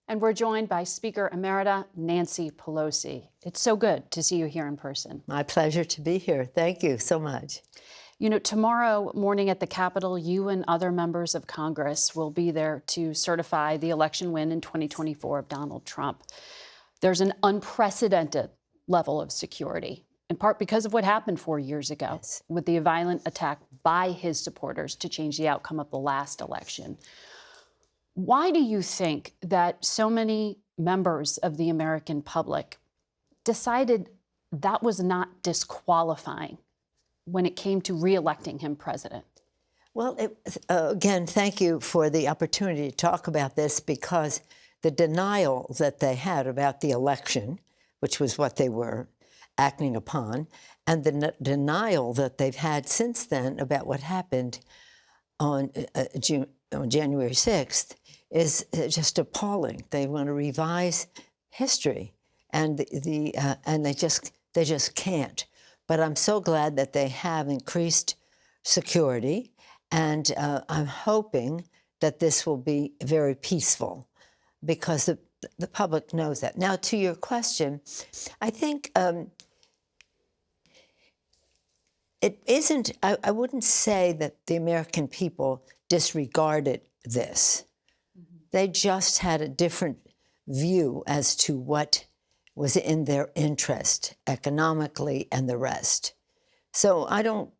And we're joined by Speaker Emerita Nancy Pelosi. It's so good to see you here in person. My pleasure to be here. Thank you so much. You know, tomorrow morning at the Capitol, you and other members of Congress will be there to certify the election win in 2024 of Donald Trump. There's an unprecedented level of security, in part because of what happened 4 years ago with the violent attack by his supporters to change the outcome of the last election. Why do you think that so many members of the American public decided that was not disqualifying when it came to re-electing him president? Well, again, thank you for the opportunity to talk about this, because the denial that they had about the election, which was what they were acting upon, and the denial that they've had since then about what happened on January 6th is just appalling. They want to revise history, and they just can't. But I'm so glad that they have increased security, and I'm hoping that this will be very peaceful, because the public knows that. Now, to your question, I think it isn't. I wouldn't say that the American people disregarded this. They just had a different view as to what was in their interest economically and the rest. So I don't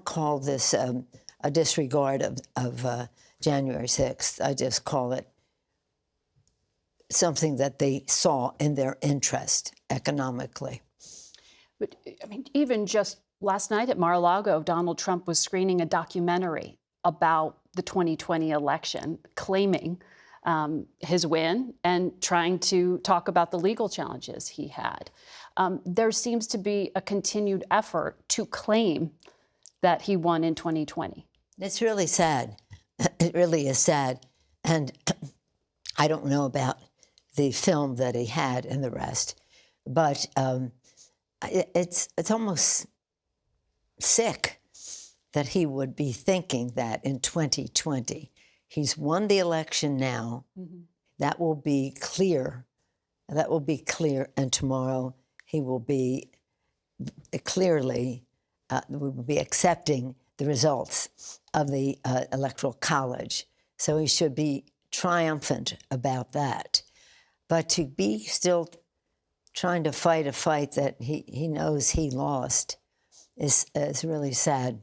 call this a disregard of January 6th. I just call it something that they saw in their interest economically. But I mean, even just last night at Mar-a-Lago, Donald Trump was screening a documentary about the 2020 election, claiming his win and trying to talk about the legal challenges he had. There seems to be a continued effort to claim that he won in 2020. It's really sad. It really is sad. And I don't know about the film that he had and the rest, but it's almost sick that he would be thinking that in 2020. He's won the election now. Mm-hmm. That will be clear. That will be clear. And tomorrow he will be clearly, we will be accepting the results of the Electoral College. So he should be triumphant about that. But to be still trying to fight a fight that he knows he lost is really sad.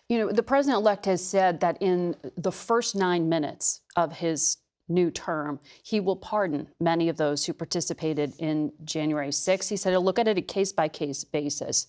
You know, the president-elect has said that in the first 9 minutes of his new term, he will pardon many of those who participated in January 6th. He said he'll look at it a case-by-case basis.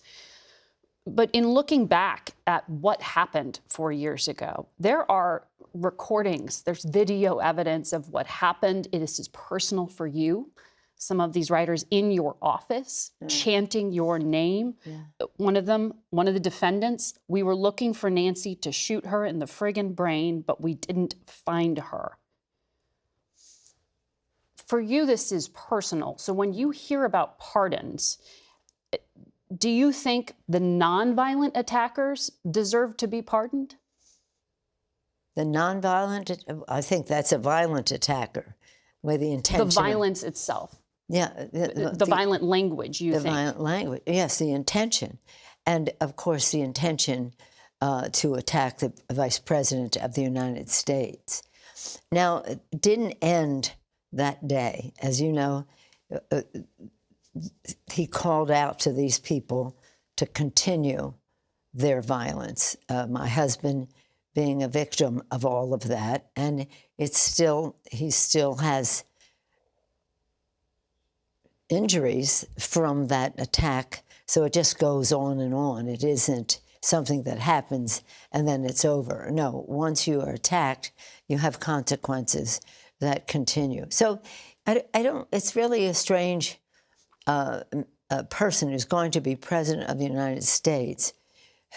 But in looking back at what happened 4 years ago, there are recordings, there's video evidence of what happened. It is personal for you. Some of these writers in your office chanting your name. Yeah. One of the defendants, we were looking for Nancy to shoot her in the friggin' brain, but we didn't find her. For you, this is personal. So when you hear about pardons, do you think the nonviolent attackers deserve to be pardoned? The nonviolent, I think that's a violent attacker with the intention. The violence itself. Yeah. The violent language, you think? The violent language, yes, the intention. And, of course, the intention to attack the Vice President of the United States. Now, it didn't end that day. As you know, he called out to these people to continue their violence. My husband being a victim of all of that. And he still has injuries from that attack, so it just goes on and on. It isn't something that happens and then it's over. No, once you are attacked, you have consequences that continue. So I don't. It's really a strange person who's going to be president of the United States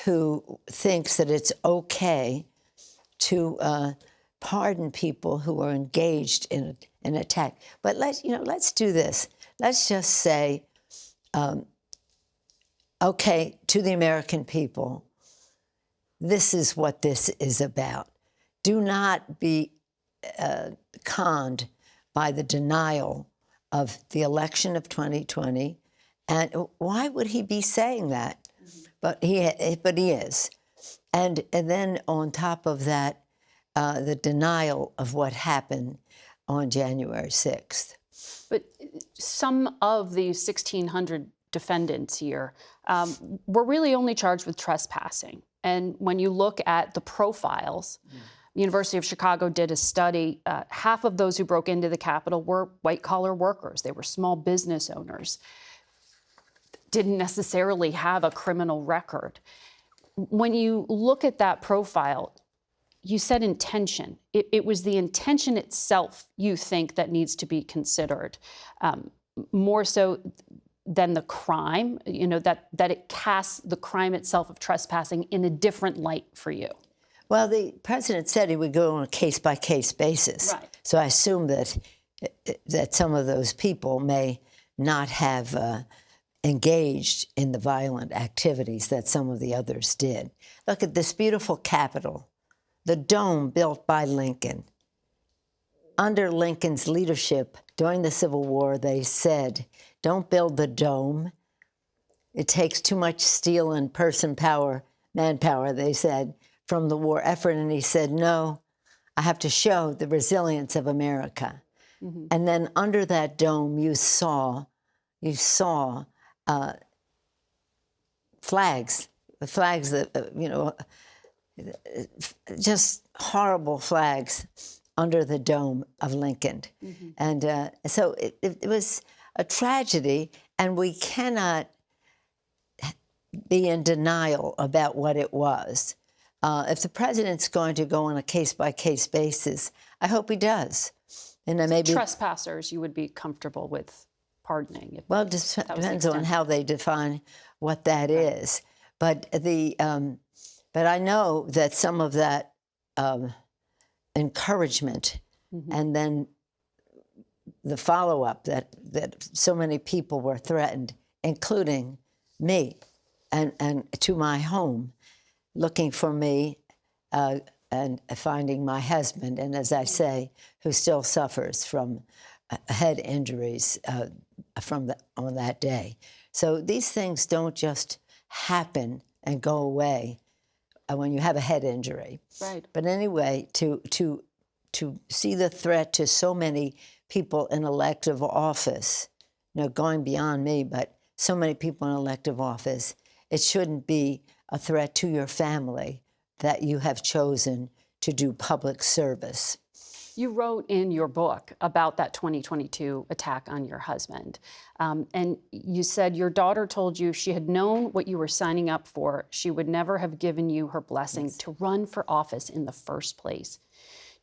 who thinks that it's okay to pardon people who are engaged in an attack. But let's do this. Let's just say, okay, to the American people, this is what this is about. Do not be conned by the denial of the election of 2020. And why would he be saying that? But he is. And then on top of that, the denial of what happened on January 6th. But some of the 1,600 defendants here were really only charged with trespassing. And when you look at the profiles, the University of Chicago did a study. Half of those who broke into the Capitol were white-collar workers. They were small business owners. Didn't necessarily have a criminal record. When you look at that profile, you said intention. It was the intention itself you think that needs to be considered, more so than the crime, that it casts the crime itself of trespassing in a different light for you. Well, the president said he would go on a case-by-case basis. Right. So I assume that some of those people may not have engaged in the violent activities that some of the others did. Look at this beautiful Capitol, the dome built by Lincoln. Under Lincoln's leadership during the Civil War, they said, don't build the dome. It takes too much steel and manpower, they said, from the war effort. And he said, no, I have to show the resilience of America. Mm-hmm. And then under that dome, you saw flags that, just horrible flags under the dome of Lincoln. Mm-hmm. And so it was a tragedy, and we cannot be in denial about what it was. If the president's going to go on a case-by-case basis, I hope he does. And maybe trespassers you would be comfortable with pardoning. Well, it depends on how they define what that is. But but I know that some of that encouragement, mm-hmm. and then the follow-up that so many people were threatened, including me, and to my home, looking for me and finding my husband, and as I say, who still suffers from head injuries on that day. So these things don't just happen and go away when you have a head injury. Right. But anyway, to see the threat to so many people in elective office, going beyond me, but so many people in elective office, it shouldn't be a threat to your family that you have chosen to do public service. You wrote in your book about that 2022 attack on your husband. And you said your daughter told you if she had known what you were signing up for, she would never have given you her blessing to run for office in the first place.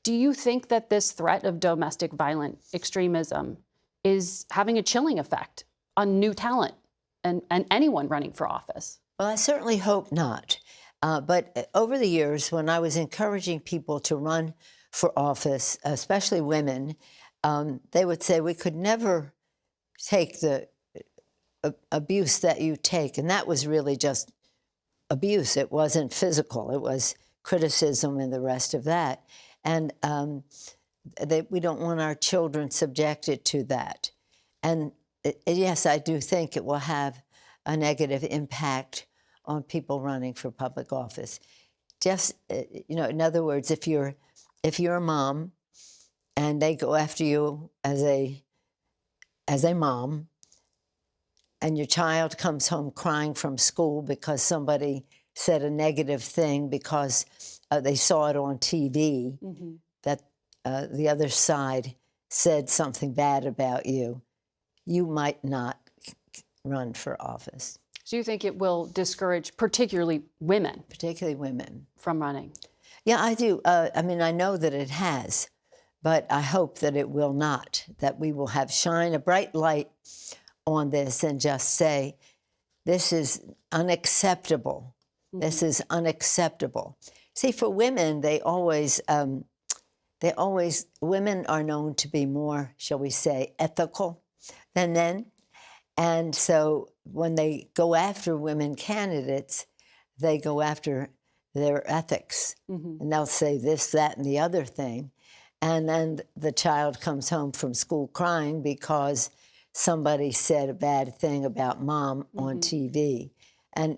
Do you think that this threat of domestic violent extremism is having a chilling effect on new talent and anyone running for office? Well, I certainly hope not. But over the years, when I was encouraging people to run for office, especially women, they would say, we could never take the abuse that you take. And that was really just abuse. It wasn't physical. It was criticism and the rest of that. And we don't want our children subjected to that. And yes, I do think it will have a negative impact on people running for public office. Just, in other words, if you're a mom and they go after you as a mom, and your child comes home crying from school because somebody said a negative thing because they saw it on TV, mm-hmm. that the other side said something bad about you, you might not run for office. So you think it will discourage particularly women? Particularly women. From running? Yeah, I do. I know that it has, but I hope that it will not, that we will shine a bright light on this and just say, this is unacceptable. Mm-hmm. This is unacceptable. See, for women, women are known to be more, shall we say, ethical than men. And so when they go after women candidates, they go after their ethics. Mm-hmm. And they'll say this, that, and the other thing. and then the child comes home from school crying because somebody said a bad thing about mom on TV, and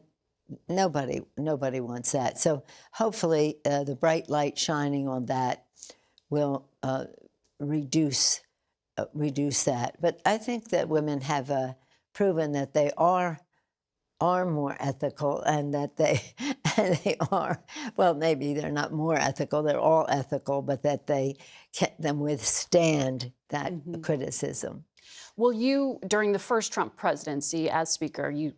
nobody wants that. So hopefully the bright light shining on that will reduce that. But I think that women have proven that they are more ethical, and that they are, well, maybe they're not more ethical, they're all ethical, but that they can withstand that criticism. Well, you, during the first Trump presidency as Speaker, you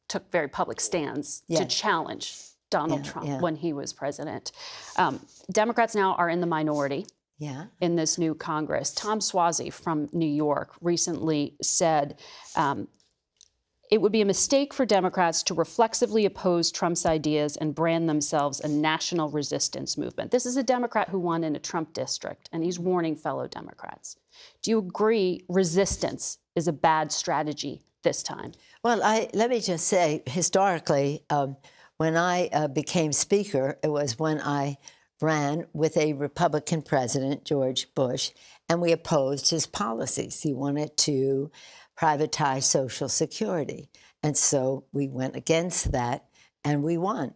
took very public stands to challenge Donald Trump when he was president. Democrats now are in the minority in this new Congress. Tom Suozzi from New York recently said, it would be a mistake for Democrats to reflexively oppose Trump's ideas and brand themselves a national resistance movement. This is a Democrat who won in a Trump district, and he's warning fellow Democrats. Do you agree resistance is a bad strategy this time? Well, let me just say, historically, when I became Speaker, it was when I ran with a Republican president, George Bush, and we opposed his policies. He wanted to privatize Social Security. And so we went against that, and we won.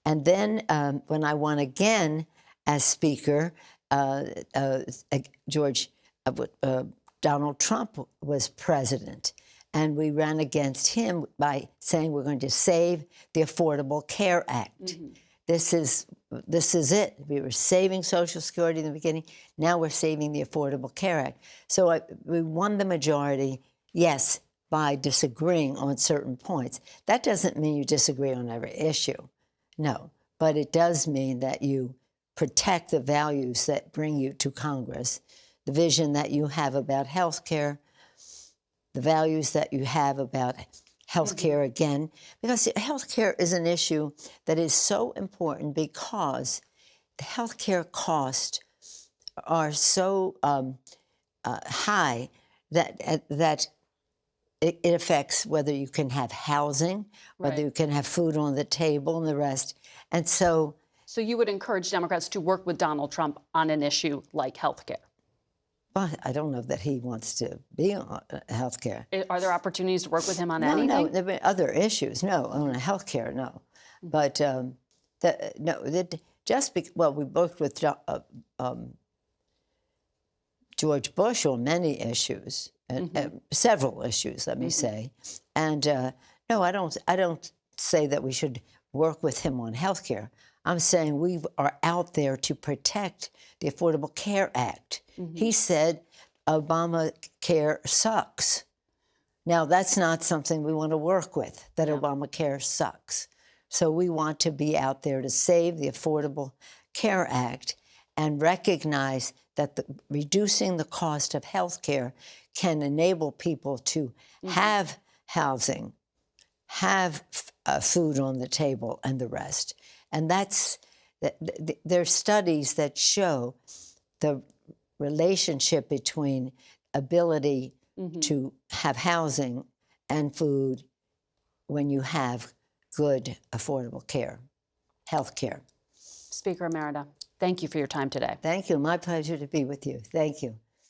And then when I won again as Speaker, Donald Trump was president. And we ran against him by saying we're going to save the Affordable Care Act. This is it. We were saving Social Security in the beginning. Now we're saving the Affordable Care Act. So we won the majority, yes, by disagreeing on certain points. That doesn't mean you disagree on every issue, no. But it does mean that you protect the values that bring you to Congress, the vision that you have about health care, the values that you have about health care again, because health care is an issue that is so important because the health care costs are so high that it affects whether you can have housing, whether you can have food on the table and the rest. And so you would encourage Democrats to work with Donald Trump on an issue like health care? Well, I don't know that he wants to be on health care. Are there opportunities to work with him on anything? No, there have been other issues. No, on health care, no. But we worked with George Bush on many issues, several issues, let me say. And no, I don't say that we should work with him on health care. I'm saying we are out there to protect the Affordable Care Act. He said Obamacare sucks. Now, that's not something we want to work with, that Obamacare sucks. So we want to be out there to save the Affordable Care Act and recognize that reducing the cost of health care can enable people to have housing, have food on the table, and the rest. And there's studies that show the relationship between ability to have housing and food when you have good, affordable care, health care. Speaker Emerita, thank you for your time today. Thank you. My pleasure to be with you. Thank you.